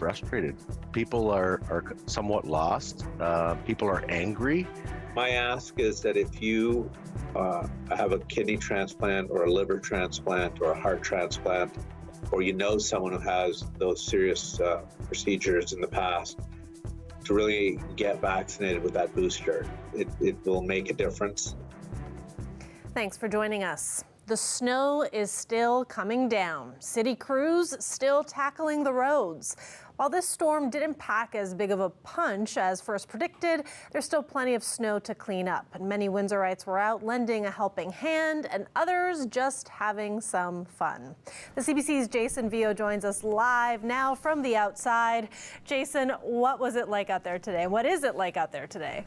frustrated. People are somewhat lost. People are angry. My ask is that if you have a kidney transplant or a liver transplant or a heart transplant, or you know someone who has those serious procedures in the past, to really get vaccinated with that booster. It will make a difference. Thanks for joining us. The snow is still coming down. City crews still tackling the roads. While this storm didn't pack as big of a punch as first predicted, there's still plenty of snow to clean up. And many Windsorites were out lending a helping hand and others just having some fun. The CBC's Jason Vio joins us live now from the outside. Jason, what was it like out there today? What is it like out there today?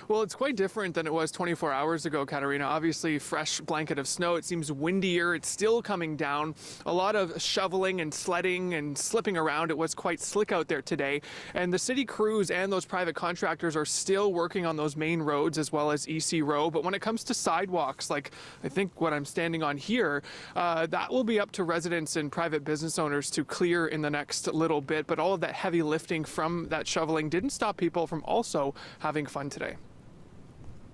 Well, it's quite different than it was 24 hours ago, Katarina. Obviously, fresh blanket of snow. It seems windier. It's still coming down. A lot of shoveling and sledding and slipping around. It was quite slick out there today. And the city crews and those private contractors are still working on those main roads as well as EC Row. But when it comes to sidewalks, like I think what I'm standing on here, that will be up to residents and private business owners to clear in the next little bit. But all of that heavy lifting from that shoveling didn't stop people from also having fun today.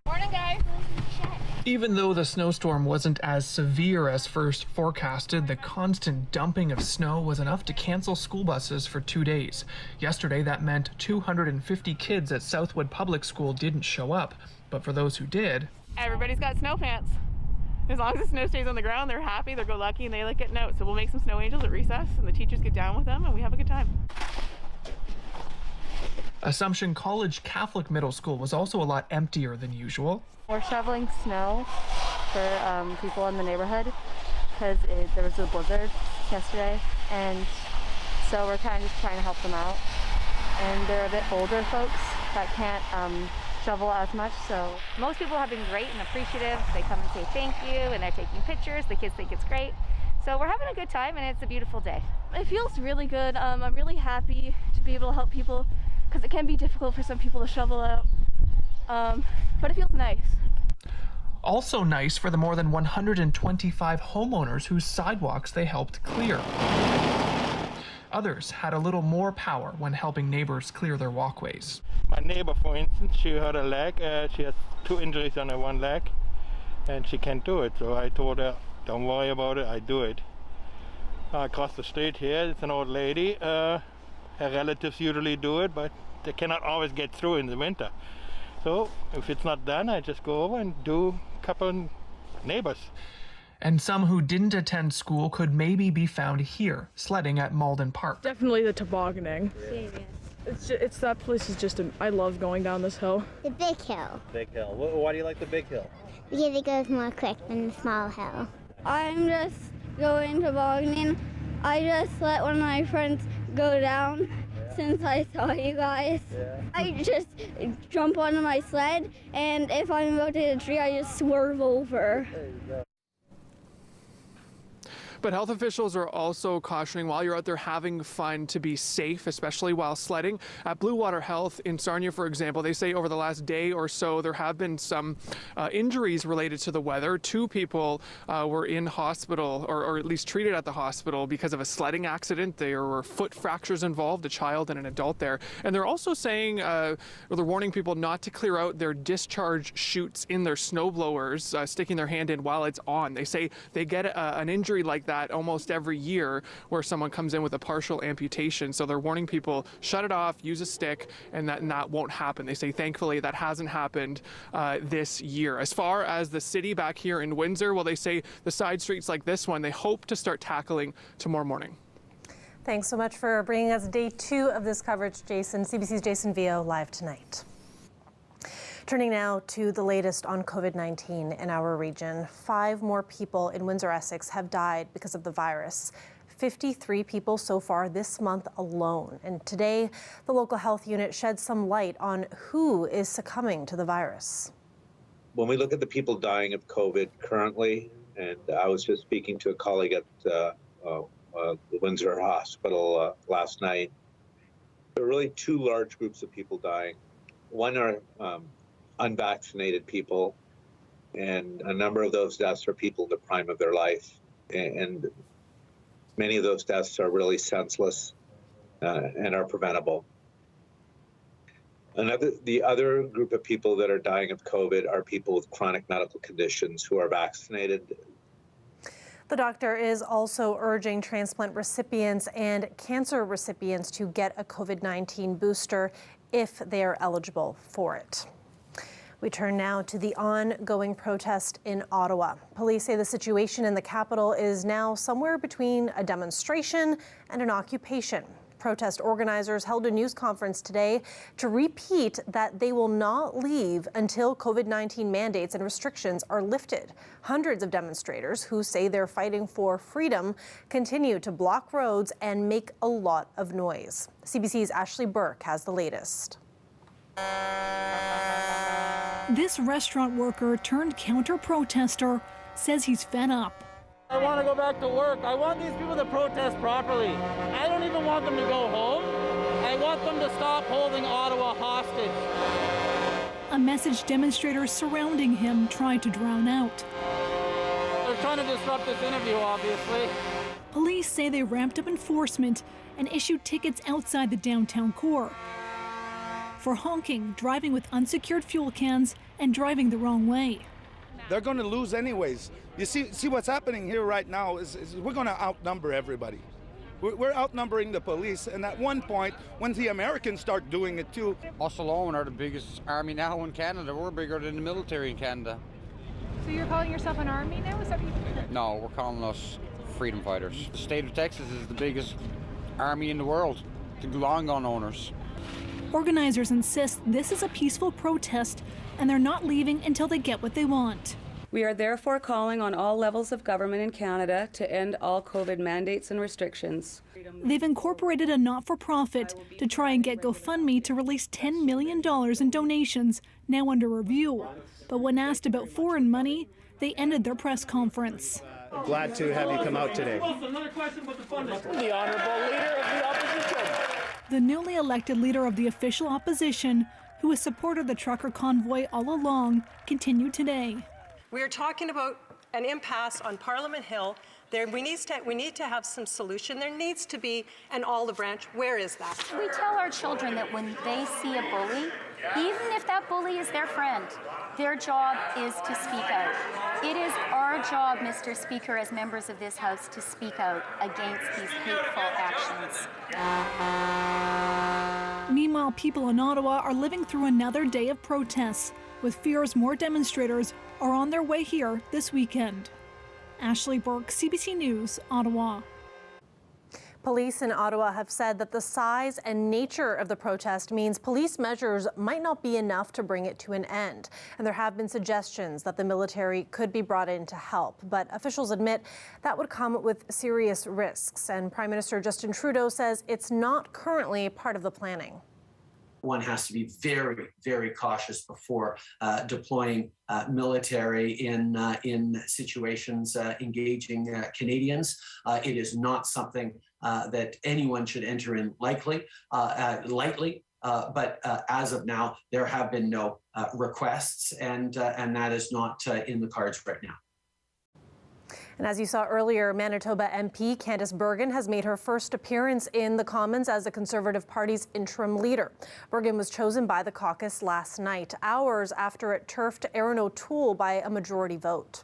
Morning, guys. Even though the snowstorm wasn't as severe as first forecasted, the constant dumping of snow was enough to cancel school buses for 2 days. Yesterday, that meant 250 kids at Southwood Public School didn't show up. But for those who did, everybody's got snow pants. As long as the snow stays on the ground, they're happy, they're go-lucky, and they like getting out. So we'll make some snow angels at recess, and the teachers get down with them, and we have a good time. Assumption College Catholic Middle School was also a lot emptier than usual. We're shoveling snow for people in the neighborhood because there was a blizzard yesterday, and so we're kind of just trying to help them out. And they're a bit older folks that can't shovel as much, so most people have been great and appreciative. They come and say thank you, and they're taking pictures. The kids think it's great. So we're having a good time, and it's a beautiful day. It feels really good. I'm really happy to be able to help people, because it can be difficult for some people to shovel out, but it feels nice. Also nice for the more than 125 homeowners whose sidewalks they helped clear. Others had a little more power when helping neighbors clear their walkways. My neighbor, for instance, she hurt her leg. She has 2 injuries on her one leg, and she can't do it. So I told her, don't worry about it, I do it. Across the street here, it's an old lady. Her relatives usually do it, but they cannot always get through in the winter. So if it's not done, I just go over and do a couple neighbors. And some who didn't attend school could maybe be found here, sledding at Malden Park. Definitely the tobogganing. Yeah. It's that place is just, I love going down this hill. The big hill. Big hill. Why do you like the big hill? Because it goes more quick than the small hill. I'm just going tobogganing. I just let one of my friends go down since I saw you guys. I just jump onto my sled, and if I'm about to hit a tree, I just swerve over. But health officials are also cautioning while you're out there having fun to be safe, especially while sledding. At Blue Water Health in Sarnia, for example, they say over the last day or so there have been some injuries related to the weather. 2 people were in hospital, or at least treated at the hospital because of a sledding accident. There were foot fractures involved, a child and an adult there. And they're also saying, or they're warning people not to clear out their discharge chutes in their snow blowers, sticking their hand in while it's on. They say they get an injury like that almost every year where someone comes in with a partial amputation. So they're warning people, shut it off, use a stick, and that won't happen. They say thankfully that hasn't happened this year. As far as the city back here in Windsor, well, they say the side streets like this one, they hope to start tackling tomorrow morning. Thanks so much for bringing us day 2 of this coverage, Jason. CBC's Jason Vio live tonight. Turning now to the latest on COVID-19 in our region. 5 more people in Windsor, Essex have died because of the virus. 53 people so far this month alone. And today, the local health unit shed some light on who is succumbing to the virus. When we look at the people dying of COVID currently, and I was just speaking to a colleague at the Windsor Hospital last night, there are really 2 large groups of people dying. One are unvaccinated people, and a number of those deaths are people in the prime of their life. And Many of those deaths are really senseless and are preventable. The other group of people that are dying of COVID are people with chronic medical conditions who are vaccinated. The doctor is also urging transplant recipients and cancer recipients to get a COVID-19 booster if they are eligible for it. We turn now to the ongoing protest in Ottawa. Police say the situation in the capital is now somewhere between a demonstration and an occupation. Protest organizers held a news conference today to repeat that they will not leave until COVID-19 mandates and restrictions are lifted. Hundreds of demonstrators who say they're fighting for freedom continue to block roads and make a lot of noise. CBC's Ashley Burke has the latest. This restaurant worker turned counter-protester says he's fed up. I want to go back to work. I want these people to protest properly. I don't even want them to go home. I want them to stop holding Ottawa hostage. A message demonstrators surrounding him tried to drown out. They're trying to disrupt this interview, obviously. Police say they ramped up enforcement and issued tickets outside the downtown core for honking, driving with unsecured fuel cans, and driving the wrong way. They're going to lose anyways. You see what's happening here right now is we're going to outnumber everybody. We're outnumbering the police, and at one point, when the Americans start doing it too. Us alone are the biggest army now in Canada. We're bigger than the military in Canada. So you're calling yourself an army now? Is that what you... No, we're calling us freedom fighters. The state of Texas is the biggest army in the world, the long gun owners. Organizers insist this is a peaceful protest and they're not leaving until they get what they want. We are therefore calling on all levels of government in Canada to end all COVID mandates and restrictions. They've incorporated a not-for-profit to try and get GoFundMe to release $10 million in donations, now under review. But when asked about foreign money, they ended their press conference. Glad to have you come out today. The Honourable Leader of the Opposition. The newly elected leader of the official opposition, who has supported the trucker convoy all along, continued today. We are talking about an impasse on Parliament Hill. We need to have some solution. There needs to be an olive branch. Where is that? We tell our children that when they see a bully, even if that bully is their friend, their job is to speak out. It is our job, Mr. Speaker, as members of this House, to speak out against these hateful actions. Meanwhile, people in Ottawa are living through another day of protests, with fears more demonstrators are on their way here this weekend. Ashley Burke, CBC News, Ottawa. Police in Ottawa have said that the size and nature of the protest means police measures might not be enough to bring it to an end. And there have been suggestions that the military could be brought in to help. But officials admit that would come with serious risks. And Prime Minister Justin Trudeau says it's not currently part of the planning. One has to be very, very cautious before deploying military in situations engaging Canadians. It is not something that anyone should enter in lightly. But as of now, there have been no requests, and that is not in the cards right now. And as you saw earlier, Manitoba MP Candice Bergen has made her first appearance in the Commons as the Conservative Party's interim leader. Bergen was chosen by the caucus last night, hours after it turfed Erin O'Toole by a majority vote.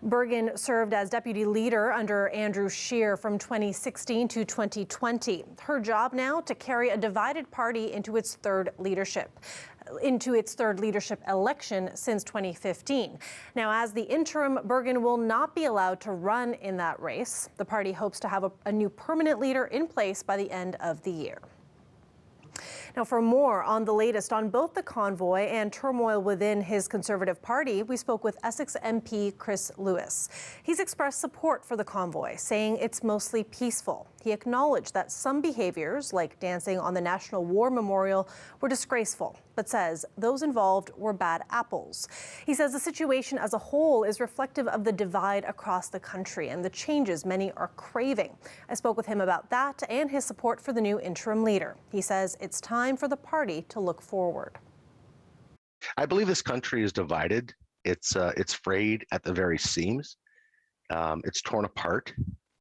Bergen served as deputy leader under Andrew Scheer from 2016 to 2020. Her job now to carry a divided party into its third leadership election since 2015. Now, as the interim, Bergen will not be allowed to run in that race. The party hopes to have a new permanent leader in place by the end of the year. Now, for more on the latest on both the convoy and turmoil within his Conservative Party, we spoke with Essex MP Chris Lewis. He's expressed support for the convoy, saying it's mostly peaceful. He acknowledged that some behaviors, like dancing on the National War Memorial, were disgraceful, but says those involved were bad apples. He says the situation as a whole is reflective of the divide across the country and the changes many are craving. I spoke with him about that and his support for the new interim leader. He says it's time for the party to look forward. I believe this country is divided. It's frayed at the very seams. It's torn apart.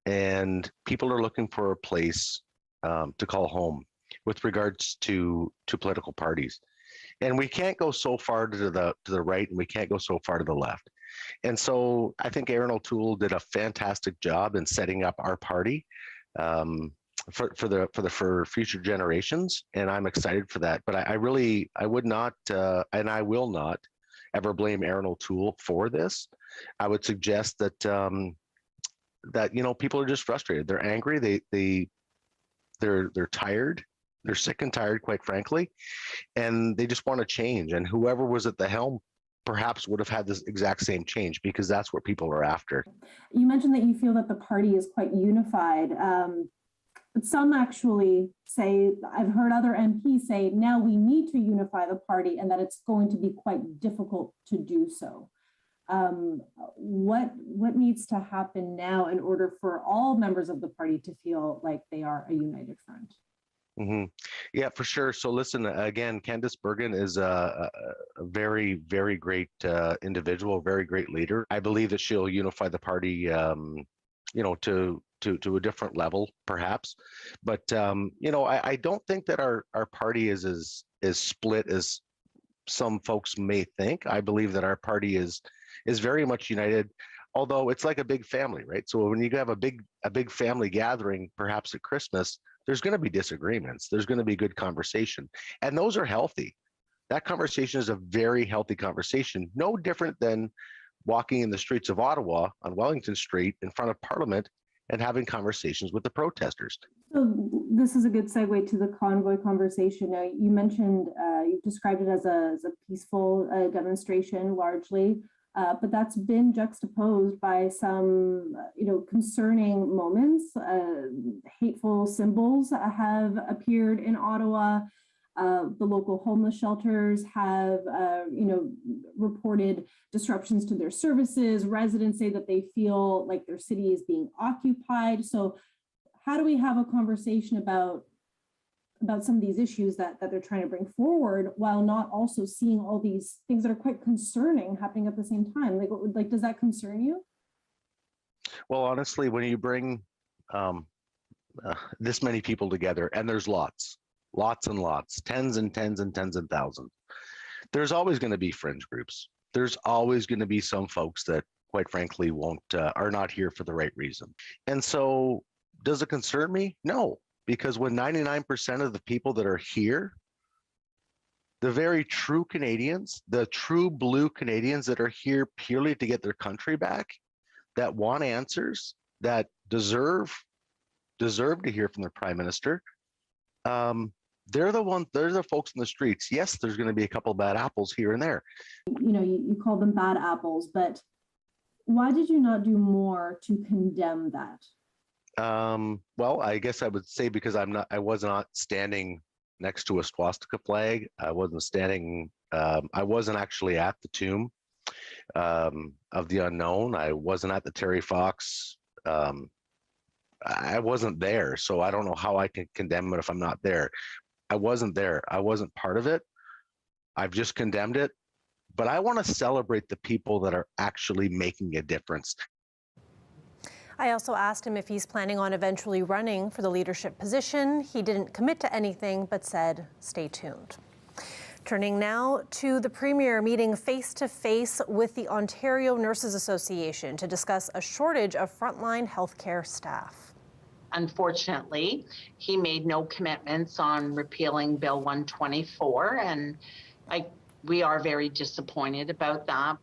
and people are looking for a place to call home with regards to political parties. And we can't go so far to the right, and we can't go so far to the left. And so I think Erin O'Toole did a fantastic job in setting up our party for future generations, and I'm excited for that. But I would not, and I will not, ever blame Erin O'Toole for this. I would suggest that people are just frustrated. They're angry. They're tired. They're sick and tired, quite frankly, and they just want to change. And whoever was at the helm perhaps would have had this exact same change, because that's what people are after. You mentioned that you feel that the party is quite unified. But some actually say, I've heard other MPs say, now we need to unify the party and that it's going to be quite difficult to do so. What needs to happen now in order for all members of the party to feel like they are a united front? Mm-hmm. Yeah, for sure. So listen, again, Candice Bergen is a very, very great individual, very great leader. I believe that she'll unify the party, to a different level, perhaps. But I don't think that our party is as split as some folks may think. I believe that our party is very much united, although it's like a big family, right? So when you have a big family gathering, perhaps at Christmas, there's going to be disagreements. There's going to be good conversation, and those are healthy. That conversation is a very healthy conversation, no different than walking in the streets of Ottawa on Wellington Street in front of Parliament and having conversations with the protesters. So this is a good segue to the convoy conversation. Now, you mentioned, you described it as a peaceful demonstration largely, but that's been juxtaposed by some, concerning moments. Hateful symbols have appeared in Ottawa. The local homeless shelters have, reported disruptions to their services. Residents say that they feel like their city is being occupied. So how do we have a conversation about some of these issues that they're trying to bring forward while not also seeing all these things that are quite concerning happening at the same time? Like does that concern you? Well, honestly, when you bring this many people together, and there's lots and lots, tens and tens and tens and thousands, there's always going to be fringe groups. There's always going to be some folks that, quite frankly, are not here for the right reason. And so does it concern me? No, because when 99% of the people that are here, the very true Canadians, the true blue Canadians that are here purely to get their country back, that want answers, that deserve to hear from their prime minister, they're the folks in the streets. Yes, there's going to be a couple of bad apples here and there. You call them bad apples, but why did you not do more to condemn that? Well, I guess I would say because I was not standing next to a swastika flag. I wasn't actually at the tomb of the unknown. I wasn't at the Terry Fox. I wasn't there, so I don't know how I can condemn it if I'm not there. I wasn't there. I wasn't part of it. I've just condemned it. But I want to celebrate the people that are actually making a difference. I also asked him if he's planning on eventually running for the leadership position. He didn't commit to anything, but said, stay tuned. Turning now to the Premier meeting face-to-face with the Ontario Nurses Association to discuss a shortage of frontline healthcare staff. Unfortunately, he made no commitments on repealing Bill 124, and we are very disappointed about that.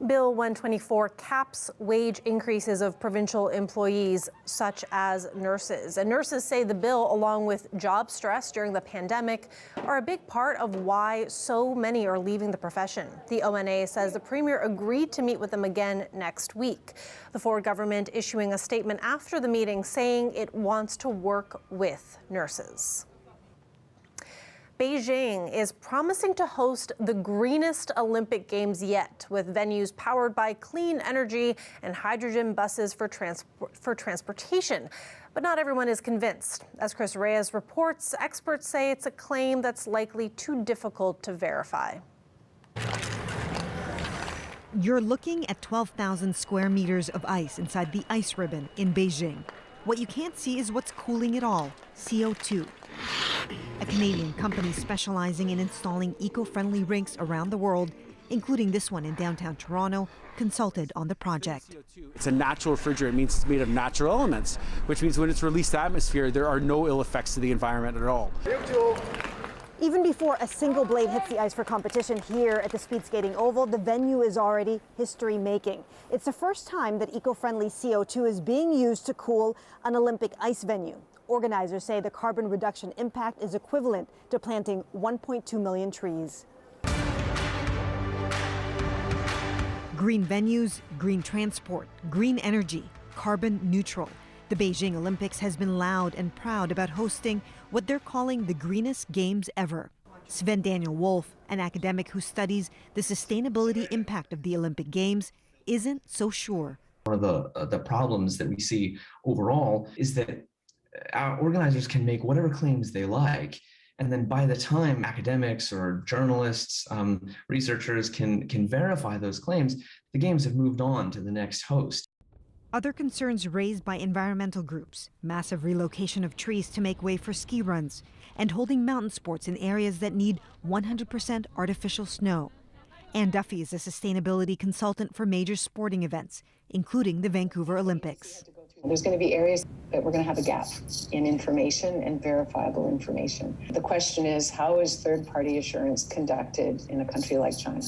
Bill 124 caps wage increases of provincial employees such as nurses. And nurses say the bill, along with job stress during the pandemic, are a big part of why so many are leaving the profession. The ONA says the Premier agreed to meet with them again next week. The Ford government issuing a statement after the meeting saying it wants to work with nurses. Beijing is promising to host the greenest Olympic Games yet, with venues powered by clean energy and hydrogen buses for transportation. But not everyone is convinced. As Chris Reyes reports, experts say it's a claim that's likely too difficult to verify. You're looking at 12,000 square meters of ice inside the ice ribbon in Beijing. What you can't see is what's cooling it all, CO2. A Canadian company specializing in installing eco-friendly rinks around the world, including this one in downtown Toronto, consulted on the project. It's a natural refrigerant. It means it's made of natural elements, which means when it's released to the atmosphere, there are no ill effects to the environment at all. Even before a single blade hits the ice for competition here at the speed skating oval, the venue is already history-making. It's the first time that eco-friendly CO2 is being used to cool an Olympic ice venue. Organizers say the carbon reduction impact is equivalent to planting 1.2 million trees. Green venues, green transport, green energy, carbon neutral. The Beijing Olympics has been loud and proud about hosting what they're calling the greenest games ever. Sven Daniel Wolf, an academic who studies the sustainability impact of the Olympic Games, isn't so sure. One of the problems that we see overall is that our organizers can make whatever claims they like, and then by the time academics or journalists, researchers can verify those claims, the games have moved on to the next host. Other concerns raised by environmental groups, massive relocation of trees to make way for ski runs, and holding mountain sports in areas that need 100% artificial snow. Ann Duffy is a sustainability consultant for major sporting events, including the Vancouver Olympics. There's going to be areas that we're going to have a gap in information and verifiable information. The question is, how is third-party assurance conducted in a country like China?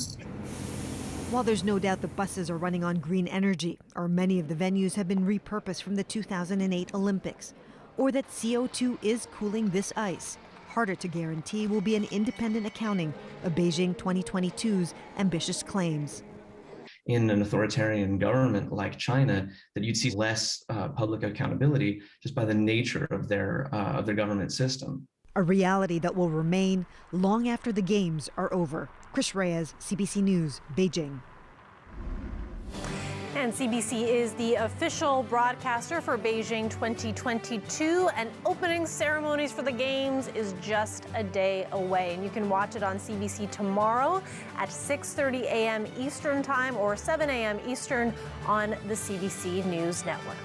While there's no doubt the buses are running on green energy, or many of the venues have been repurposed from the 2008 Olympics, or that CO2 is cooling this ice, harder to guarantee will be an independent accounting of Beijing 2022's ambitious claims. In an authoritarian government like China, that you'd see less public accountability just by the nature of their government system. A reality that will remain long after the games are over. Chris Reyes, CBC News, Beijing. And CBC is the official broadcaster for Beijing 2022, and opening ceremonies for the Games is just a day away. And you can watch it on CBC tomorrow at 6:30 a.m. Eastern Time or 7 a.m. Eastern on the CBC News Network.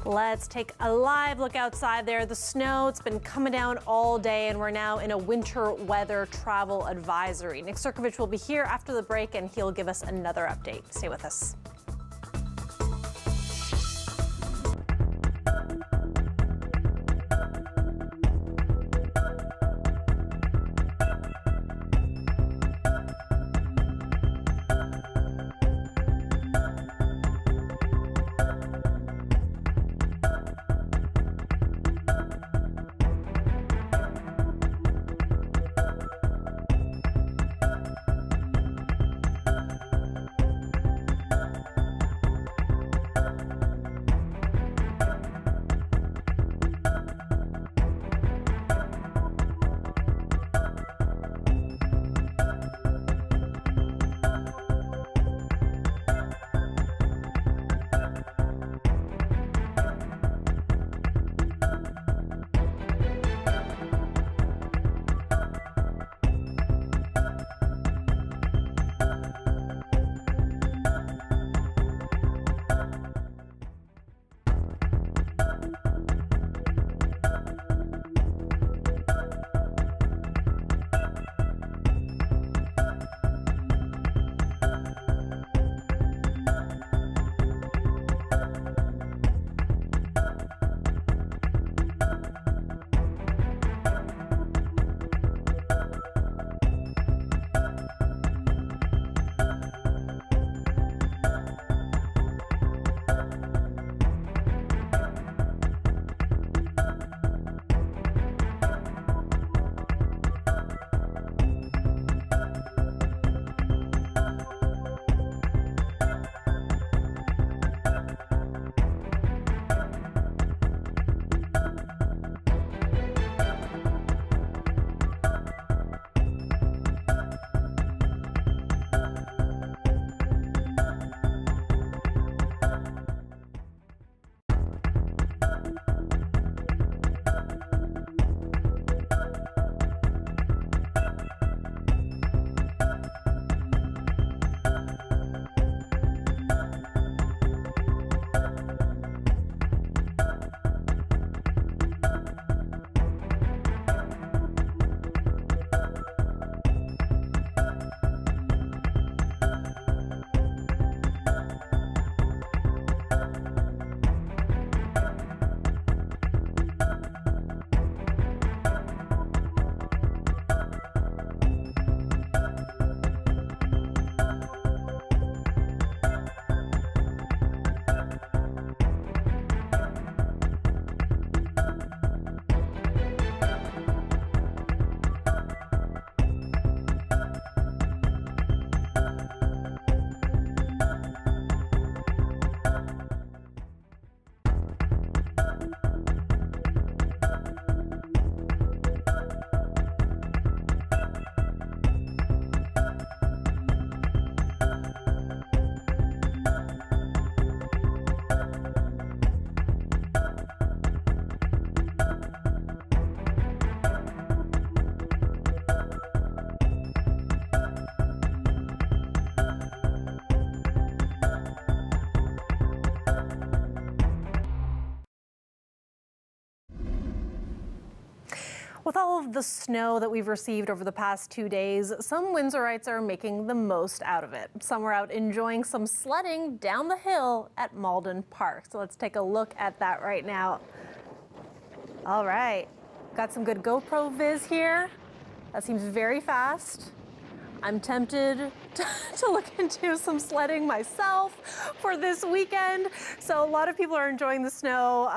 Let's take a live look outside there. The snow, it's been coming down all day, and we're now in a winter weather travel advisory. Nick Sirkovich will be here after the break, and he'll give us another update. Stay with us. With all of the snow that we've received over the past 2 days, some Windsorites are making the most out of it. Some are out enjoying some sledding down the hill at Malden Park. So let's take a look at that right now. All right, got some good GoPro viz here. That seems very fast. I'm tempted to look into some sledding myself for this weekend. So a lot of people are enjoying the snow.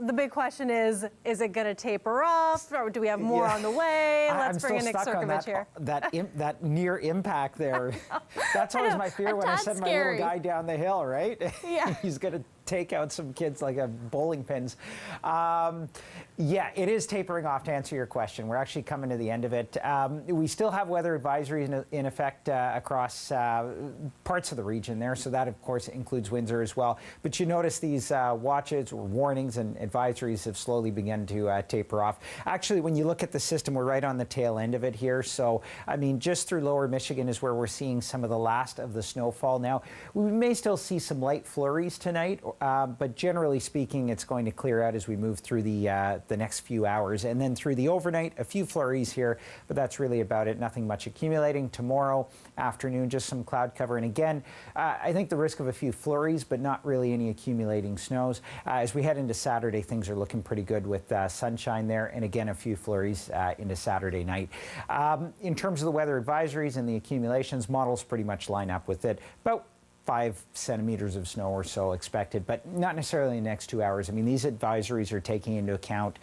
The big question is it going to taper off, or do we have more on the way? Let's bring in Nick Circovich here. That near impact there. That's always my fear when I send my little guy down the hill, right? Yeah. He's going to take out some kids like bowling pins. Yeah, it is tapering off, to answer your question. We're actually coming to the end of it. We still have weather advisories in effect across parts of the region there, so that of course includes Windsor as well. But you notice these watches, warnings and advisories have slowly begun to taper off. Actually, when you look at the system, we're right on the tail end of it here. So, I mean, just through lower Michigan is where we're seeing some of the last of the snowfall. Now, we may still see some light flurries tonight, but generally speaking, it's going to clear out as we move through the next few hours. And then through the overnight, a few flurries here, but that's really about it. Nothing much accumulating. Tomorrow afternoon, just some cloud cover. And again, I think the risk of a few flurries, but not really any accumulating snows. As we head into Saturday, things are looking pretty good with sunshine there. And again, a few flurries into Saturday night. In terms of the weather advisories and the accumulations, models pretty much line up with it. About 5 centimeters of snow or so expected, but not necessarily in the next 2 hours. I mean, these advisories are taking into account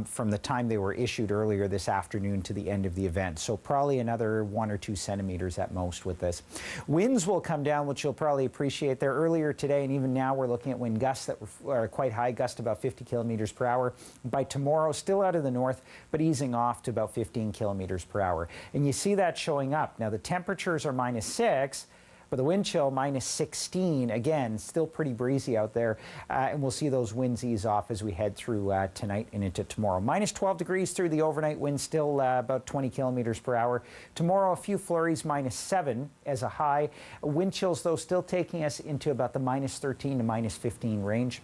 from the time they were issued earlier this afternoon to the end of the event. So probably another 1 or 2 centimeters at most with this. Winds will come down, which you'll probably appreciate there. Earlier today and even now, we're looking at wind gusts that are quite high, gust about 50 kilometers per hour. By tomorrow, still out of the north, but easing off to about 15 kilometers per hour. And you see that showing up. Now, the temperatures are -6. But the wind chill -16, again, still pretty breezy out there. And we'll see those winds ease off as we head through tonight and into tomorrow. -12 degrees through the overnight, wind still about 20 kilometers per hour. Tomorrow, a few flurries, -7 as a high. Wind chills, though, still taking us into about the -13 to -15 range.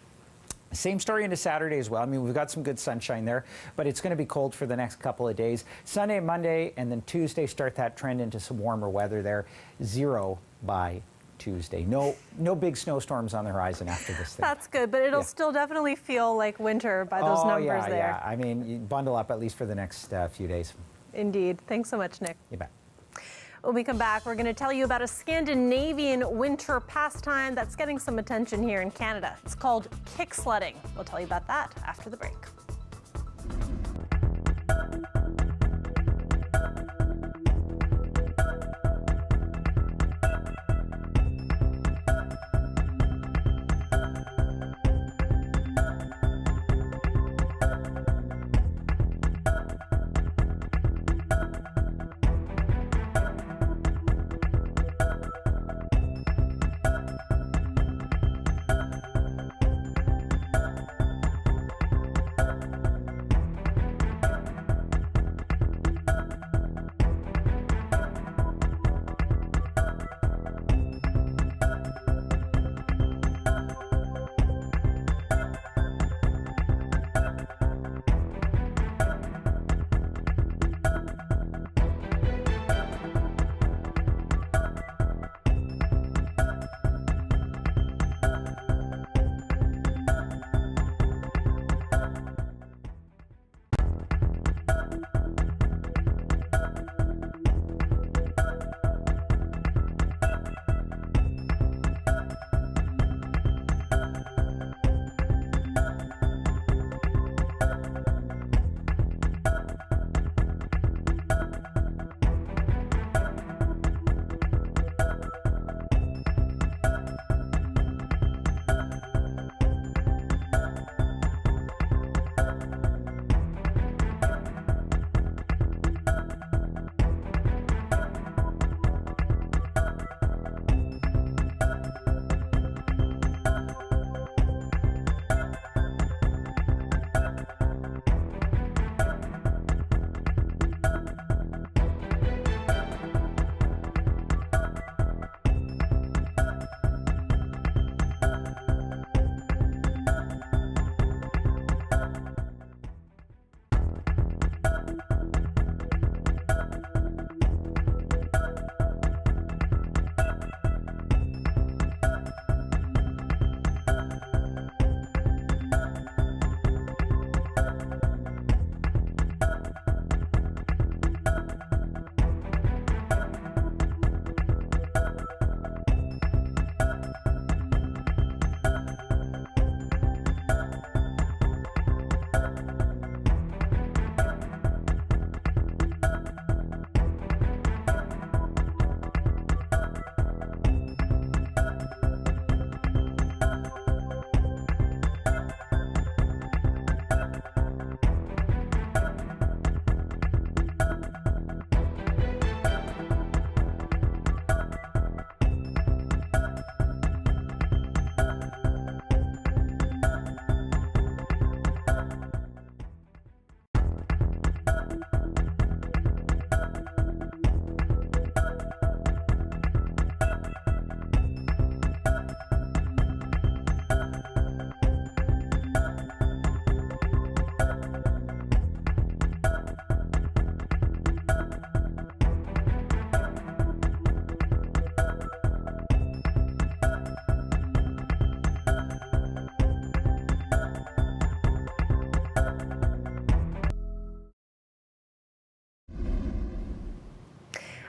Same story into Saturday as well. I mean, we've got some good sunshine there, but it's going to be cold for the next couple of days. Sunday, Monday, and then Tuesday start that trend into some warmer weather there. 0 by Tuesday. No big snowstorms on the horizon after this thing. That's good, but it'll still definitely feel like winter by those numbers there. Yeah. I mean, you bundle up at least for the next few days. Indeed. Thanks so much, Nick. You bet. When we come back, we're going to tell you about a Scandinavian winter pastime that's getting some attention here in Canada. It's called kick sledding. We'll tell you about that after the break.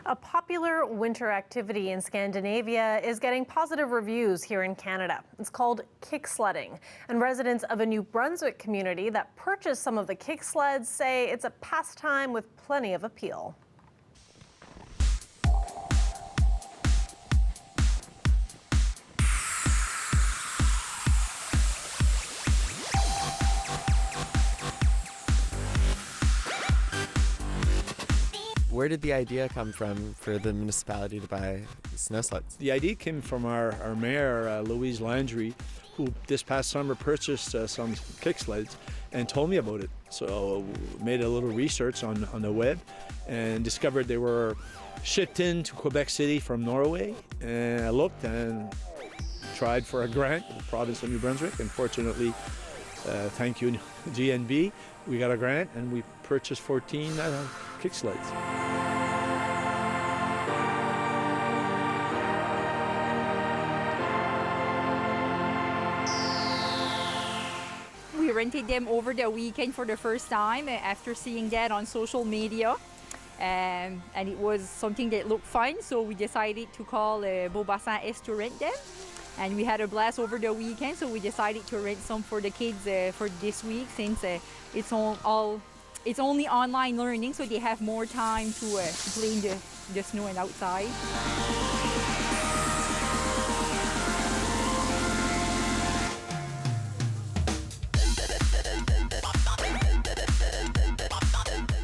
A popular winter activity in Scandinavia is getting positive reviews here in Canada. It's called kick sledding, and residents of a New Brunswick community that purchased some of the kick sleds say it's a pastime with plenty of appeal. Where did the idea come from for the municipality to buy snow sleds? The idea came from our mayor, Louise Landry, who this past summer purchased some kick sleds and told me about it. So made a little research on the web and discovered they were shipped into Quebec City from Norway. And I looked and tried for a grant in the province of New Brunswick. And fortunately, thank you GNB, we got a grant and we purchased 14 kick sleds. We rented them over the weekend for the first time after seeing that on social media. And it was something that looked fun, so we decided to call Beaubassin Est to rent them. And we had a blast over the weekend, so we decided to rent some for the kids for this week, since it's only online learning, so they have more time to play in the snow and outside.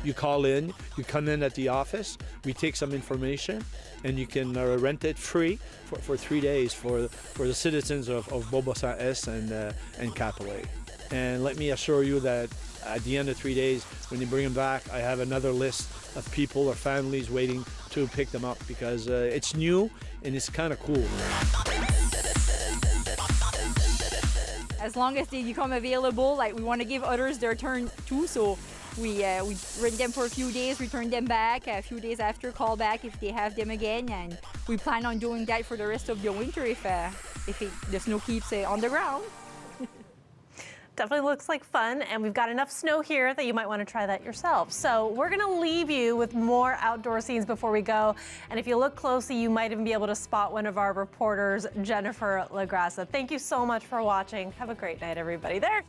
You call in, you come in at the office, we take some information, and you can rent it free for 3 days for the citizens of Beaubassin Est and Capelay. And let me assure you that at the end of 3 days, when you bring them back, I have another list of people or families waiting to pick them up, because it's new and it's kind of cool. As long as they become available, like, we want to give others their turn too, so we rent them for a few days, return them back a few days after, call back if they have them again, and we plan on doing that for the rest of the winter if the snow keeps on the ground. Definitely looks like fun, and we've got enough snow here that you might want to try that yourself. So we're going to leave you with more outdoor scenes before we go, and if you look closely, you might even be able to spot one of our reporters, Jennifer LaGrassa. Thank you so much for watching. Have a great night, everybody. There.